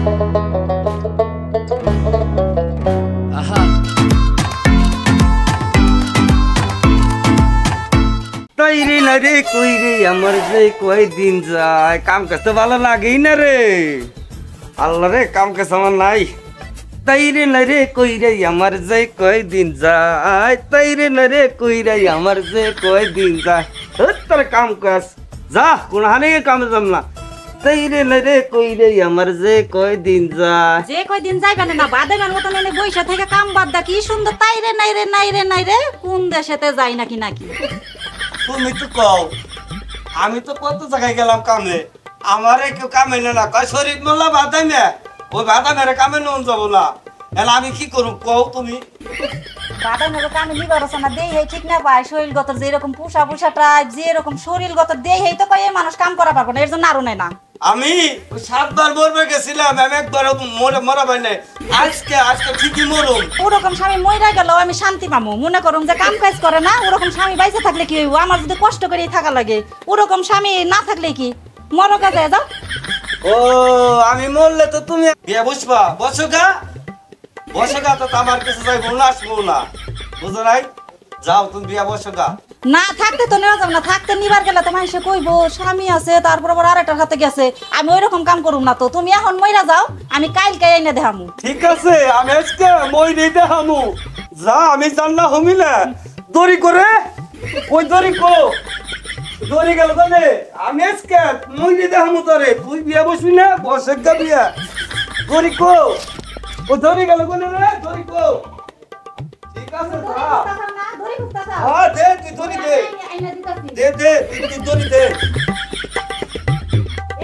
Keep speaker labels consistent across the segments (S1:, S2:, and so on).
S1: তৈরি না রে কই রে আমার যে কয়দিন যায় কাম কাজ তো ভালো লাগেই না রে আল্লাহ রে কাম কাজ আমার নাই তৈরি না রে কই রে আমার যে কয়দিন যায় তৈরি না রে কই রে আমার যে কয়দিন যায় তোর কাম কাজ যা কোন হানে কাম যাম না তৈরি না রে কই রে আমার যে কয়দিন যায়
S2: যে কয়দিন যাইবে না বাদামের মতন এনে বইসা থেকে কাম বাদ দা কি সুন্দর তাই রে নাই রে নাই রে নাই রে কোন দেশেতে যাই নাকি নাকি
S1: তুমি তো কও আমি তো কত জায়গায় গেলাম কামে আমারে কেউ কামে না কয় শরীর মোল্লা বাদামে ওই বাদামের কামে নুন যাবো না এলা আমি কি করব কও তুমি
S2: বাদামের কামে নিবার আছে না দেই হে ঠিক না ভাই শরীরগত যে এরকম পুষা পুষা টাইপ যে এরকম শরীরগত দেই হে তো কয় মানুষ কাম করা পারবো না এর জন্য আরো নাই না
S1: আমি 7 বার মরবে গেছিলাম আমি একবার মরা ভাই নাই আজকে ঠিকই মরুম
S2: ওরকম স্বামী মইরা গেল আমি শান্তি পামু মনে করুম যে কাম কাজ করে না ওরকম স্বামী বাইসে থাকলে কি হইব আমার যদি কষ্ট করেই থাকা লাগে ওরকম স্বামী না থাকলে কি মরো কাজে যাও
S1: ও আমি মরলে তো তুমি বিয়ে বসবা বসগা তো আমার কাছে যাইবো না আসবো না বুঝো নাই যাও তুমি বিয়ে বসগা
S2: না থাকতে তো নেওয়া যাবে না থাকতে নিবার গেলে তো মানুষে কইবো স্বামী আছে তারপর আবার আরেকটার হাতে গেছে আমি ওই রকম কাম করুম না তো তুমি এখন মইরা যাও আমি কালকে এনে দেখামু
S1: ঠিক আছে আমি আজকে মই নেই দেখামু যা আমি জানলা হমিলে দড়ি করে ওই দড়ি কো দড়ি গেল তাহলে আমি আজকে মই নেই দেখামু তোরে তুই বিয়ে বসবি না বসে গা বিয়া দড়ি কো ও দড়ি গেল কোনে রে দড়ি কো ঠিক আছে যা হ্যাঁ দে তুই দড়ি দে তুই দড়ি দে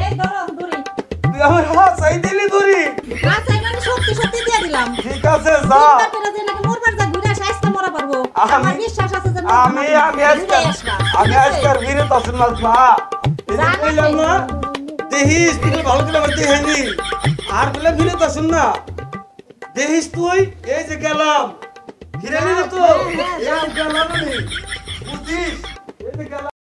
S2: এই ধরো দড়ি
S1: তুই আমার হাত চাই দিলি দড়ি
S2: হাত চাই মানে সত্যি সত্যি দিয়ে দিলাম
S1: ঠিক আছে যা
S2: তোরা যে নাকি মোরবার যা ঘুরে শাস্তা মরা পারবো আমার বিশ্বাস আছে যে
S1: আমি আজকাল ভিড়ে তসন মাছ ভা এই যে কইলাম না দেহিস তুই ভালো করে আমার দেহেনি আর বলে ভিড়ে তসন না দেহিস তুই এই যে গেলাম ভিড়ে নিল তো এই গেলাম আমি বুঝিস এই যে গেলাম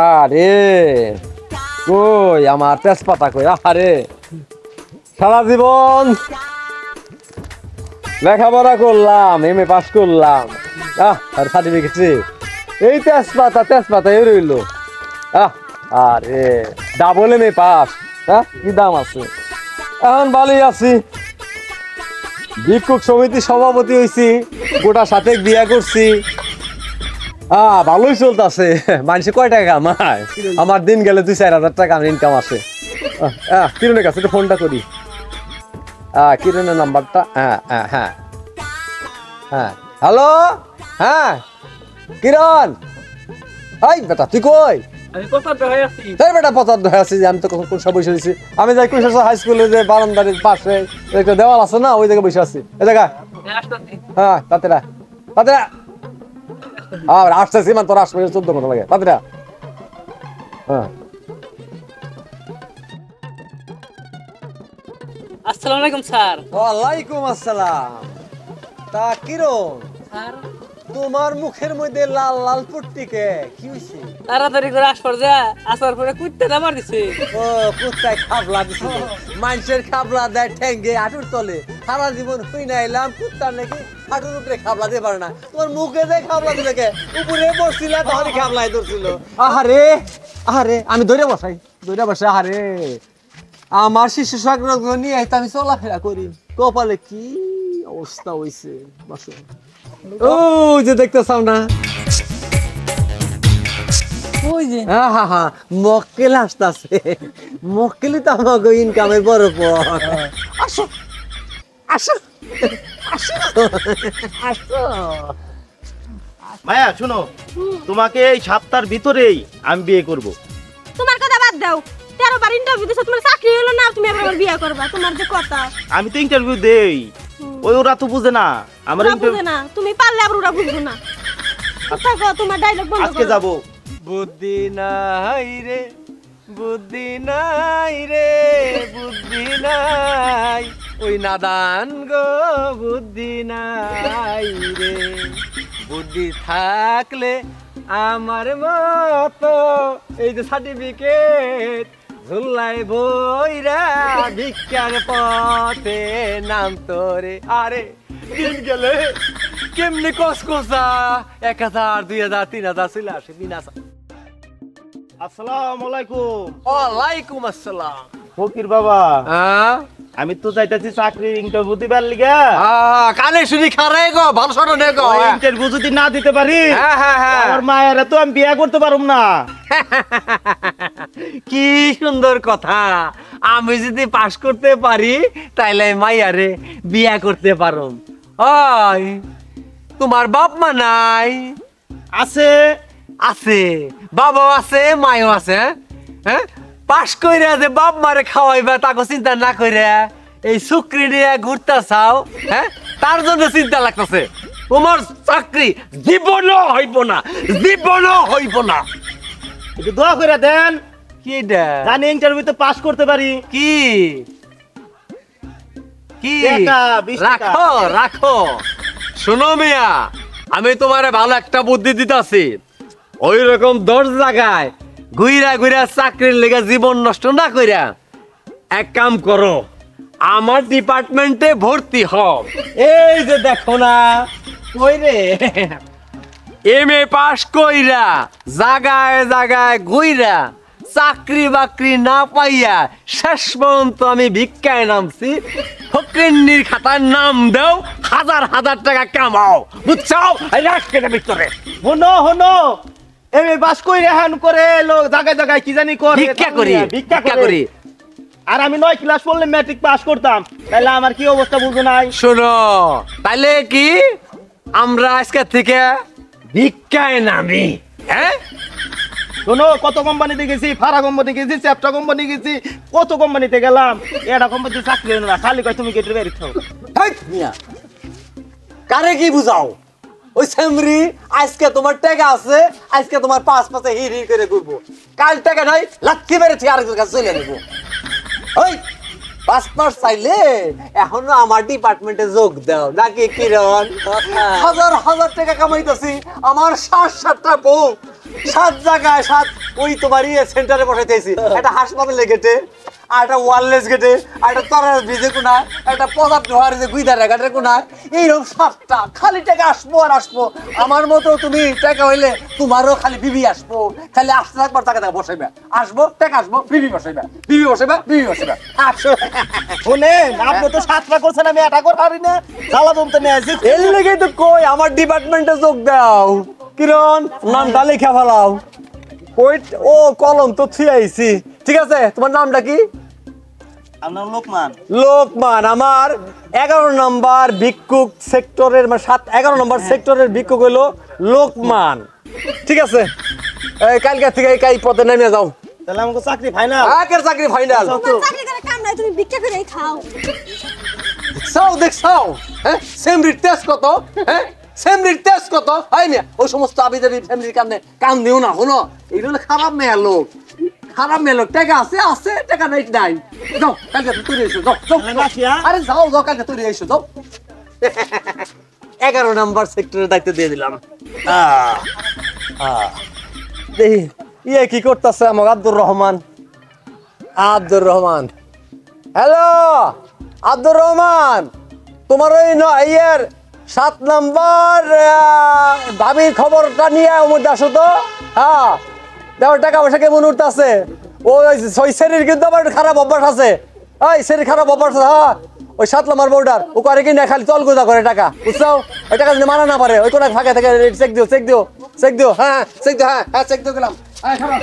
S1: আরে কই আমার তেজপাতা কই আরে সারা জীবন লেখাপড়া করলাম এম এ পাস করলাম আর সার্টিফিকেট এই তেজপাতা এই রইল আরে ডাবল এম এ পাস কি দাম আছে এখন ভালোই আছি ভিক্ষুক সমিতির সভাপতি হয়েছি গোটা সাথে বিয়া করছি ভালোই চলতেছে মানুষে কয় টাকা কামায় আমার দিন গেলে 2-4 হাজার টাকা আমার ইনকাম আছে কিরণের কাছে একটু ফোনটা করি কিরণের নাম্বারটা হ্যাঁ হ্যালো হ্যাঁ কিরণ এই বেটা তুই কই বেটা পচার হয়ে আছি আমি তো কোন সব বসে আছি আমি যাই কৈশোর হাই স্কুলে যে বারান্দার পাশে একটা দেওয়াল আছে না ওই জায়গায় বসে আছি এই জায়গা হ্যাঁ তাতেরা আর আসতেছি মানে তোর আসবে 14 ঘন্টা লাগে তাতেরা
S3: আসসালামু আলাইকুম স্যার
S1: ওয়ালাইকুম আসসালাম তা কিরণ
S3: স্যার
S1: তোমার মুখের মধ্যে লাল লাল পট্টি কে কি হইছে
S3: তাড়াতাড়ি করে আসবার যা আসার পরে কুত্তে নামার দিছে
S1: ও কুত্তায় খাবলা দিছে মানুষের খাবলা দেয় ঠ্যাঙ্গে হাঁটুর তলে সারা জীবন হই না এলাম কুত্তার নাকি হাঁটুর উপরে খাবলা দিয়ে পারে না তোমার মুখে দেয় খাবলা দিলে কে উপরে বসছিল তখনই খাবলাই ধরছিল আরে আমি ধরে বসাই আরে আমার শিশু সংরক্ষণ নিয়ে আমি চলাফেরা করি কপালে কি অবস্থা হইছে বসো ও যে দেখতেছাও না
S3: ওই যে
S1: মক্কেল আসতেছে মক্কেলই তো আমাকে ইনকামের বড় পথ আসো আসো আসো আসো
S4: মায়া শুনো তোমাকে এই সপ্তাহের ভিতরেই আমি বিয়ে করব।
S5: তোমার কথা বাদ দাও 13 বার ইন্টারভিউ দিছো তোমার চাকরি হলো না তুমি আবার বিয়ে করবা তোমার যে কথা
S4: আমি তো ইন্টারভিউ দেই ওরা তো বুঝে না আমার
S5: ওরা বুঝে না, তুমি পারলে আবার ওরা বুঝবো না। থাকো, তোমার ডায়লগ বন্ধ
S4: আজকে
S5: করো।
S4: যাব।
S1: বুদ্ধি নাই রে, বুদ্ধি নাই রে, বুদ্ধি নাই, ওই নাদান গো বুদ্ধি নাই রে। বুদ্ধি থাকলে আমার মতো এই যে সার্টিফিকেট ঝুলাই বইরা ভিক্ষার পথে নাম তোরে। আরে দিন গেলে কেমনি কসকসা 1000 2000 3000 চলে আসে বিনা।
S4: আসসালামু আলাইকুম।
S1: ওয়ালাইকুম আসসালাম।
S4: ফকির বাবা,
S1: হ্যাঁ
S4: আমি তো যাইতাছি চাকরির ইন্টারভিউ দিবার লিগা।
S1: কানে শুনি খারাই গো, ভালো শোনো নে গো।
S4: ইন্টারভিউ যদি না দিতে পারি,
S1: হ্যাঁ হ্যাঁ হ্যাঁ,
S4: আমার মায়েরা তো আমি বিয়ে করতে পারুম না।
S1: কি সুন্দর কথা। আমি যদি পাস করতে পারি তাইলে মাইয়ারে বিয়া করতে পারুম। ওই তোমার বাপ মা নাই?
S4: আছে
S1: আছে, বাবাও আছে, মায়ও আছে। হ্যাঁ, পাস কইরা যে বাপ মারে খাওয়াইবা তাকে চিন্তা না কইরা এই শুক্রি নিয়ে ঘুরতে চাও, হ্যাঁ, তার জন্য চিন্তা লাগতেছে। তোমার চাকরি জীবনও হইব না, জীবনও হইব না।
S4: একটু দোয়া করে দেন,
S1: কি এটা?
S4: জানি ইন্টারভিউতে পাস করতে পারি।
S1: কি কি?
S4: টাকা, 20 টাকা।
S1: রাখো রাখো। শোনো মিয়া, আমি তোমারে ভালো একটা বুদ্ধি দিতেছি। ওই রকম 10 জায়গায় ঘুইরা ঘুইরা চাকরির লেগে জীবন নষ্ট না কইরা এক কাম করো, আমার ডিপার্টমেন্টে ভর্তি হও। এই যে দেখো না, কই রে এমএ পাস কইরা জায়গায় জায়গায় ঘুইরা চাকরি বাকরি না পাইয়া শেষ পর্যন্ত আমি ভিক্ষায় নামছি। ফকিন্নির খাতার নাম দাও, 1000 টাকা কামাও, বুঝছো? রাখকে ভিতরে
S4: হনো হনো, এম এ পাস কইরা হান করে লোক জায়গায় জায়গায় কি জানি করে
S1: ভিক্ষা করি,
S4: ভিক্ষা
S1: ভিক্ষা
S4: করি।
S1: করি।
S4: আর আমি 9 ক্লাস পড়লে ম্যাট্রিক পাস করতাম, তাহলে আমার কি অবস্থা বুঝো নাই?
S1: শোনো, তাইলে কি আমরা আজকে থেকে ভিক্ষায় নামি? হ্যাঁ,
S4: শোনো, কত কোম্পানিতে গেছি, ফারা কোম্পানি গেছি, চ্যাপটা কোম্পানি গেছি, কত কোম্পানিতে গেলাম, এটা কোম্পানিতে চাকরি হলো না, খালি কয় তুমি কেটে বেরিয়েছ।
S1: কারে কি বুঝাও? ওই সেমরি আজকে তোমার টাকা আছে, আজকে তোমার পাঁচ পাশে হির হির করে ঘুরবো, কাল টাকা নাই লাথি মেরে ঠিক আরেকজনের কাছে চলে নেবো। ওই পাসপোর্ট চাইলে এখনো আমার ডিপার্টমেন্টে যোগ দাও নাকি কিরণ? 1000 টাকা কামাইতেছি, আমার 7টা বউ, 7 জায়গায় 7, ওই তোমার সেন্টারে বসাইতেছি, একটা হাসপাতালে গেটে, আর একটা ওয়ারলেস গেটে, আর একটা তরার ব্রিজে কোনা, একটা পদার্থ হওয়ার যে গুইদার ঘাটের কোনা, এইরকম 7টা খালি টাকা আসবো আর আসবো। আমার মতো তুমি টাকা হইলে তোমারও খালি বিবি আসবো, খালি আসতে থাকবার টাকা টাকা বসাইবে, আসবো টাকা আসবো, বিবি বসাইবে, বিবি বসাইবে, বিবি বসাইবে। আসো
S4: শুনেন, আপনি তো 7টা করছেন, আমি এটা করে পারি না, জ্বালা জমতে নিয়ে আসি।
S1: এর লেগেই তো কই আমার ডিপার্টমেন্টে যোগ দাও। কিরণ, নামটা লেখা ফেলাও। কই, ও কলম তো থুই আইছি। ঠিক আছে, তোমার নামটা কি?
S4: আপনার লোকমান।
S1: লোকমান। আমার 11 নম্বর ভিক্ষুক সেক্টরের, মানে 11 নম্বর সেক্টরের ভিক্ষুক হইলো লোকমান। ঠিক আছে, এই কালকে থেকে এই পথে নেমে যাও।
S4: তাহলে আমাকে চাকরি ফাইনাল?
S1: আকের চাকরি ফাইনাল।
S5: তোমার চাকরি করে কাম নাই, তুমি ভিক্ষা করে খাও।
S1: দেখছাও দেখছাও, হ্যাঁ, সেমরির টেস্ট কত, হ্যাঁ, সেমরির টেস্ট কত হয় না? ওই সমস্ত আবিদাবি ফ্যামিলির কামনে কাম দিও না। শোনো, এগুলো খারাপ মেয়ে লোক, খারাপ মেয়ে লোক। টাকা আছে আছে, টাকা নাই নাই। যাও কালকে তৈরি এসো, যাও যাও। আরে যাও যাও, কালকে তৈরি এসো, যাও। 11 নম্বর সেক্টরের দায়িত্ব দিয়ে দিলাম। দেখি ইয়ে কি করতেছে আমার আব্দুর রহমান। আব্দুর রহমান, হ্যালো আব্দুর রহমান, তোমার ওই ইয়ের 7 নম্বর ভাবির খবরটা নিয়ে মধ্যে আসো তো। হ্যাঁ, দেখো টাকা পয়সা কেমন উঠতেছে। ওই শরীর কিন্তু আমার খারাপ অভ্যাস আছে, ওই শরীর খারাপ অভ্যাস আছে। হ্যাঁ, ওই 7 নম্বর বউডার ও করে কি না, খালি চল গোজা করে টাকা, বুঝছো? ওই টাকা যদি মানা না পারে, ওই কোটা ফাঁকা থেকে চেক দিও, চেক দিও, চেক দিও। হ্যাঁ চেক দিও, হ্যাঁ হ্যাঁ চেক দিও গেলাম। হ্যাঁ খারাপ।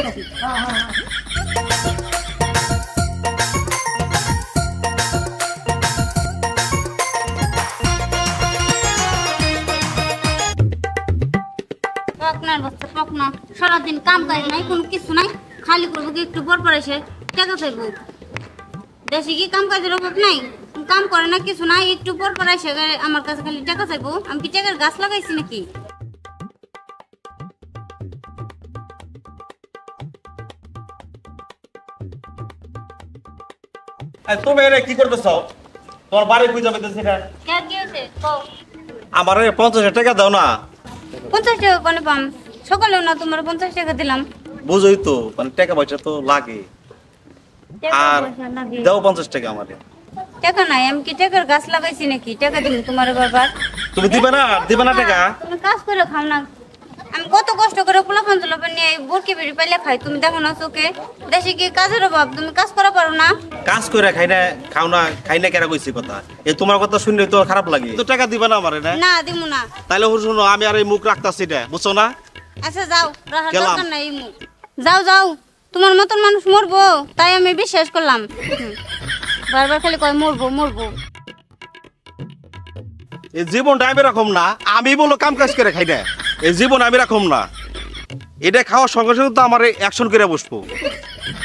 S6: আপনার বাচ্চা পাক না, সারাদিন কাম কাজ নাই, কোনো কিছু নাই, খালি করবো কি একটু পর পর এসে টাকা চাইবো। দেশে কি কাম কাজের অভাব নাই? কাম করে না কিছু না, একটু পর পর এসে আমার কাছে খালি টাকা চাইবো। আমি কি টাকার গাছ লাগাইছি নাকি?
S4: তুমি এটা কি করতেছ? তোমার বাড়ি কই যাবে সেটা?
S6: কে কি হয়েছে কও।
S4: আমার 50,000 টাকা দাও না।
S6: 50 টাকা কোনে পাম? সকালেও না তোমার 50 টাকা দিলাম।
S4: বুঝোই তো, মানে টাকা পয়সা তো লাগে। আর দাও 50 টাকা আমারে।
S6: টাকা নাই, আমি কি টাকার গাছ লাগাইছি নাকি? টাকা দিব তোমার বারবার।
S4: তুমি দিবে না টাকা?
S6: তুমি কাজ করে খাও না। আমি কত কষ্ট করে পোলাপান তোলাপান নিয়ে বরকি বেড়ি পাইলে খাই, তুমি দেখো না চোখে। দেশে কি কাজের অভাব? তুমি কাজ করা পারো না?
S4: কাজ করে খাই না কেরা কইছি কথা। তোমার কথা শুনলে তো খারাপ লাগে। তো টাকা দিবে না আমারে না?
S6: না দিমু না।
S4: তাইলে শুনো, আমি আর এই মুখ রাখতাছি না, বুঝছো না?
S6: আচ্ছা যাও, রাখার
S4: গেলাম।
S6: দরকার নাই এই মুখ। যাও তোমার মতন মানুষ মরবো তাই আমি বিশ্বাস করলাম। বারবার খালি কয় মরবো।
S4: এই জীবনটা আমি এরকম না। আমি বলো কাম কাজ করে খাই না, এই জীবন আমি এরকম না। এটা খাওয়ার সঙ্গে সঙ্গে তো আমার অ্যাকশন করে বসবো।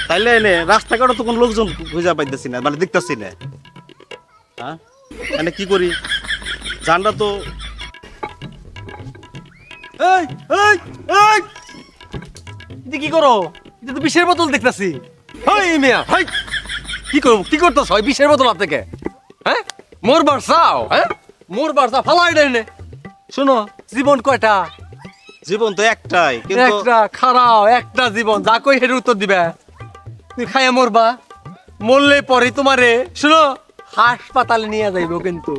S4: তাইলে এনে রাস্তাঘাটে তো কোনো লোকজন খুঁজে পাইতেছি না, মানে দেখতেছি না। হ্যাঁ, এনে কি করি জানটা তো।
S1: এই এই এই এটা কি করো? এটা তো বিষের বোতল দেখতাছি। হেই মিয়া, হেই কি করতেছ? বিষের বোতল হাত থেকে, হ্যাঁ? মরবার চাও? হ্যাঁ, মরবার চাও? ফালাই দেয় নে। শোনো, জীবন কয়টা?
S4: জীবন তো একটাই, কিন্তু
S1: একটা খারাপ একটা জীবন। যা কই হের উত্তর দিবে। তুমি খাইয়া মরবা, মরলে পরে তোমারে শোনো হাসপাতালে নিয়ে যাইব কিন্তু।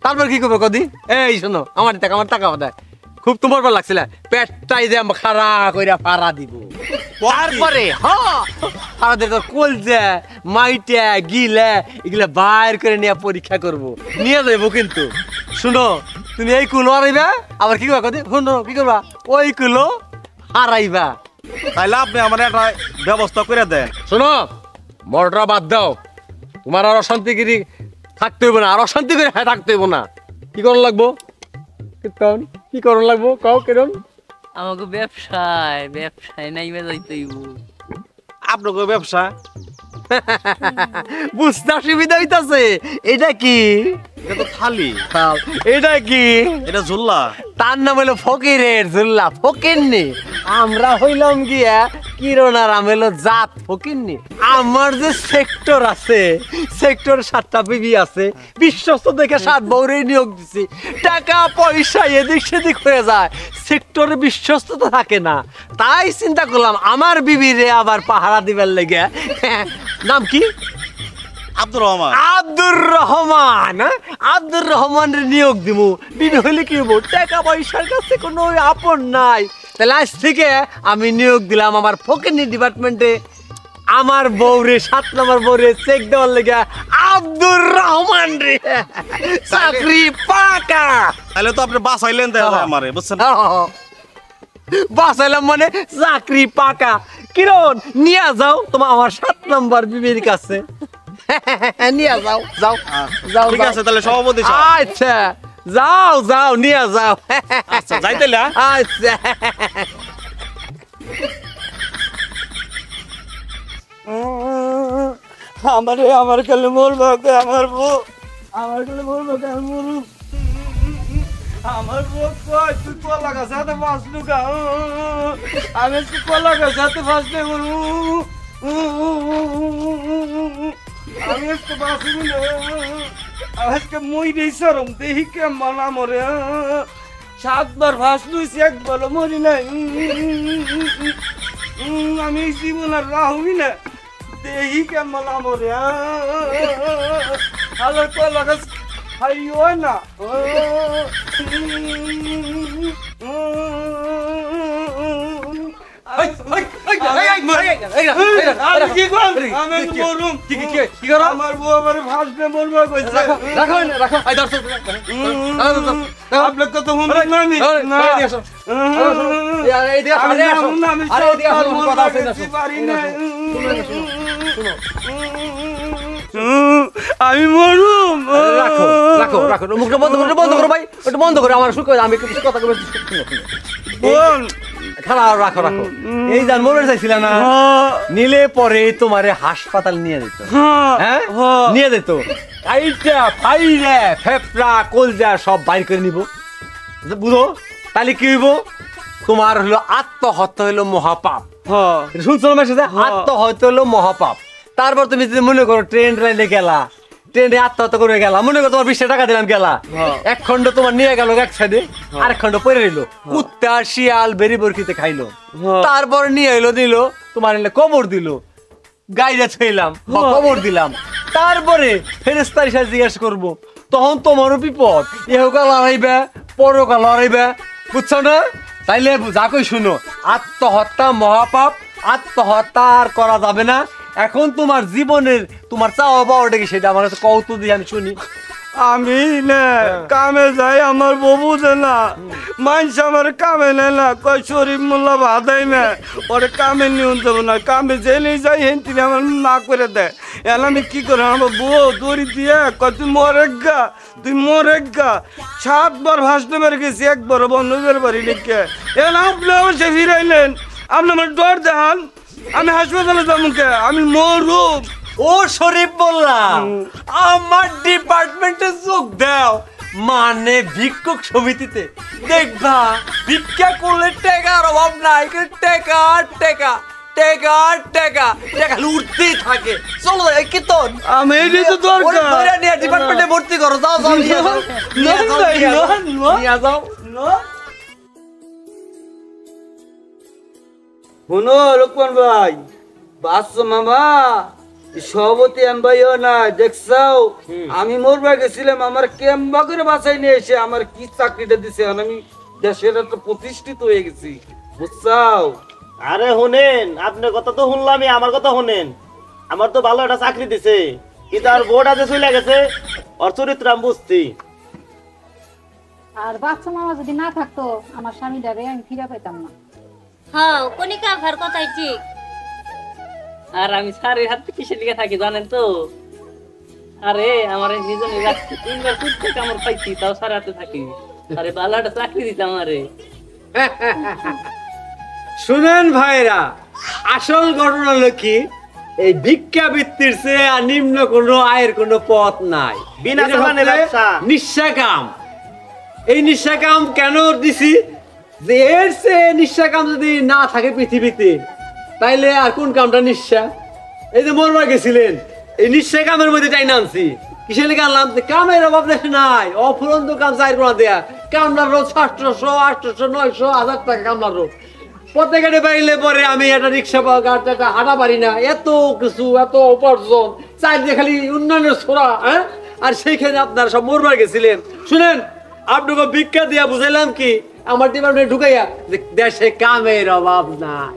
S1: তারপর কি করবে কদি? এই শোনো, আমার টাকা দেয় খুব তোমার ভালো লাগছিল, পেটটাই যে খারা কইরা ফাড়া দিব। তারপরে আমাদের তোর কলজা মাইটা গিলা এগুলা বাইর করে নিয়ে পরীক্ষা করব, নিয়ে যাইব কিন্তু। শুনো, তুমি এই কুলো হারাইবা, আবার কি করবা কদি? শুনো কি করবা? ওই কুলো হারাইবা।
S4: তাইলে আপনি আমার একটা ব্যবস্থা করে দেন।
S1: শোনো, মরটা বাদ দাও। তোমার আর অশান্তিগিরি থাকতে হইব না, আর অশান্তি করে থাকতে হইব না। কি করণ লাগবো? কীর্তন কি করণ লাগবো কও কিরণ?
S3: আমাকে ব্যবসায় নাইমে যাইতেইব।
S4: আপনাকে ব্যবসা
S1: বুঝতে অসুবিধা হইতাছে। এটা কি?
S4: এটা তো খালি।
S1: এটা কি?
S4: এটা ঝুল্লা।
S1: তার নাম হইলো ফকিরের ঝুল্লা, ফকিরনি। আমরা হইলাম গিয়া কিরণ আর আমি হইলো জাত ফকিরনি। আমার যে সেক্টর আছে, সেক্টর 7টা বিবি আছে, বিশ্বস্ত দেখে 7 বউরে নিয়োগ দিছি। টাকা পয়সা এদিক সেদিক হয়ে যায়, সেক্টরে বিশ্বস্ততা থাকে না। তাই চিন্তা করলাম আমার বিবিরে আবার পাহারা দিবার লেগে। নাম কি?
S4: আব্দুর রহমান।
S1: আব্দুর রহমানের নিয়োগ দিমু। বিবি হইলে কি হবো? টাকা পয়সার কাছে কোনো আপন নাই। তাহলে আজ থেকে আমি নিয়োগ দিলাম আমার ফকিরনি ডিপার্টমেন্টে। আমার বউরে 7 নম্বর বউরে চেক দেওয়ার লেগে আব্দুর রহমান রে চাকরি পাকা।
S4: তাহলে তো আপনি বাঁচাইলেন আমারে, বুঝছেন?
S1: বাঁচাইলাম মানে চাকরি পাকা। কিরণ নিয়ে যাও তোমার আমার 7 নম্বর বিবির কাছে। নিয়ে যাও।
S4: ঠিক আছে, তাহলে সভাপতি সাহেব।
S1: আচ্ছা যাও নিয়ে যাও।
S4: আচ্ছা যাইতেলে।
S1: আচ্ছা আমার কালে মরবো, আমার বউ আমার কালে মরবো, আমার বউ কয় তুই কলা গাছ হাতে ফাঁসলু গা। আমি কলা গাছ হাতে ফাঁসলে আমি আজকে বাঁচিবি না। আজকে মই দিই সরম দেখি কে মানা মরে। 7 বার ফাঁস লইছি, একবার মরি নাই। আমি জীবন আর রাহুই না, দেখি কে মানা মরে। আলো কলা গাছ খাইও না। আমার বউ আমার ফাঁসবে মরবো কইছে। আপনার কথা শুনবেন না আমি? আমি মরুম। রাখো মুখটা বন্ধ করো ভাই, ওটা বন্ধ করো। আমার সুখ আমি কিছু কথা বলছি। খারাপ রাখো রাখো এই যান মোবাইল চাইছিল না নিলে পরে তোমারে হাসপাতাল নিয়ে যেত হ্যাঁ নিয়ে যেত কাইটা ফাইরে ফেফড়া কলজা সব বাইর করে নিব বুঝো তাহলে কি হইব তোমার হলো আত্মহত্যা হলো মহাপাপ শুনছো না মেসেজে আত্মহত্যা হলো মহাপাপ তারপর তুমি যদি মনে করো ট্রেন লাইনে গেলা ট্রেনে আত্মহত্যা করে গেলা মনে করো তোমার 20 টাকা দিলাম গেলা এক খন্ড তোমার নিয়ে গেল এক সাইডে আরেক খন্ড পরে রইল কুত্তা শিয়াল বেরি বরকিতে খাইলো তারপর নিয়ে এলো দিল তোমার এলে কবর দিল গাইরা ছইলাম বা কবর দিলাম তারপরে ফেরেশতার সাথে জিজ্ঞেস করবো তখন তোমারও বিপদ এহকাল লড়াইবে পরকাল লড়াইবে বুঝছো না তাইলে যা কই শুনো আত্মহত্যা মহাপাপ আত্মহত্যা আর করা যাবে না এখন তোমার জীবনের তোমার চাওয়া পাওয়াটা কি সেটা আমার কাছে কৌতুক দিয়ে আমি শুনি
S7: আমি না কামে যাই আমার ববু দে না মানুষ আমার কামে নেয় না কয় শরীফ মোল্লা বাধাই না ওরে কামে নিয়ে যাবো না কামে জেনে যাই হেন তিনি আমার না করে দেয় এখন আমি কি করে আমার বউ দড়ি দিয়ে কয় তুই মরে গা 7 বার ভাসতে পেরে গেছি একবার বন্ধ করে পারি লিখে এখন আপনি আমার সে ফিরাইলেন আপনি আমার ডর দেখান আমি হাসপাতালে যাবো কে আমি মরুম
S1: ও শরীফ বললাম আমার ডিপার্টমেন্টে যোগ দাও মানে ভিক্ষুক সমিতিতে দেখবা ভিক্ষা করলে টাকার অভাব নাই টাকা টাকা টাকা টাকা টাকা উঠতেই থাকে চলো কি তো
S7: আমি এটাই তো দরকার
S1: ডিপার্টমেন্টে ভর্তি করো যাও যাও নিয়ে যাও
S7: শুনো লোকমান ভাই বাচ্চা মামা সভাপতি এমবাইও না দেখছাও আমি মরবা গেছিলাম আমার কেম্বা করে বাঁচাই নিয়ে এসে আমার কি চাকরিটা দিছে আমি দেশের একটা প্রতিষ্ঠিত হয়ে গেছি বুঝছাও
S8: আরে শুনেন আপনার কথা তো শুনলামই আমার কথা শুনেন আমার তো ভালো একটা চাকরি দিছে কিন্তু আর বোর্ড আছে চলে গেছে ওর চরিত্র আমি বুঝছি
S2: আর বাচ্চা মামা যদি না থাকতো আমার স্বামীটারে আমি ফিরে পেতাম না
S6: হ্যাঁ কনিকা ভার কথাই ঠিক
S3: আর আমি স্যারের হাতে কিসের লিখে থাকি জানেন তো আরে আমার নিজনে রাখছি 3 বার কুত্তে কামড় পাইছি তাও স্যার হাতে থাকি আরে ভালো একটা চাকরি দিতাম আমারে
S1: শুনেন ভাইরা আসল ঘটনা হলো কি এই ভিক্ষাবৃত্তির চেয়ে আর নিম্ন কোনো আয়ের কোনো পথ নাই
S8: বিনা চালানে ব্যবসা
S1: নিঃস্বা কাম এই নিঃস্বা কাম কেন দিছি যে এর চেয়ে নিঃস্বা কাম যদি না থাকে পৃথিবীতে তাইলে আর কোন কামটা নিঃস্বা এই যে মরবা গেছিলেন এই নিঃস্বা কামের মধ্যে টাই নামছি কিসের লেগে আনলাম কামের অভাব দেশে নাই অফুরন্ত কাম চাই কোনা দেয়া কামলার রোজ 700 800 900 1000 টাকা কামলার রোজ প্রত্যেকটা বাইলে পরে আমি একটা রিক্সা গাড়িটা হাঁটা পারি না এত কিছু এত উপার্জন চাইলে খালি উন্নয়নের ছোড়া হ্যাঁ আর সেইখানে আপনারা সব মরবার গেছিলেন শুনেন আপনাকে ভিক্ষা দিয়া বুঝাইলাম কি আমার ডিপার্টমেন্টে ঢুকাইয়া দেশে কামের অভাব নাই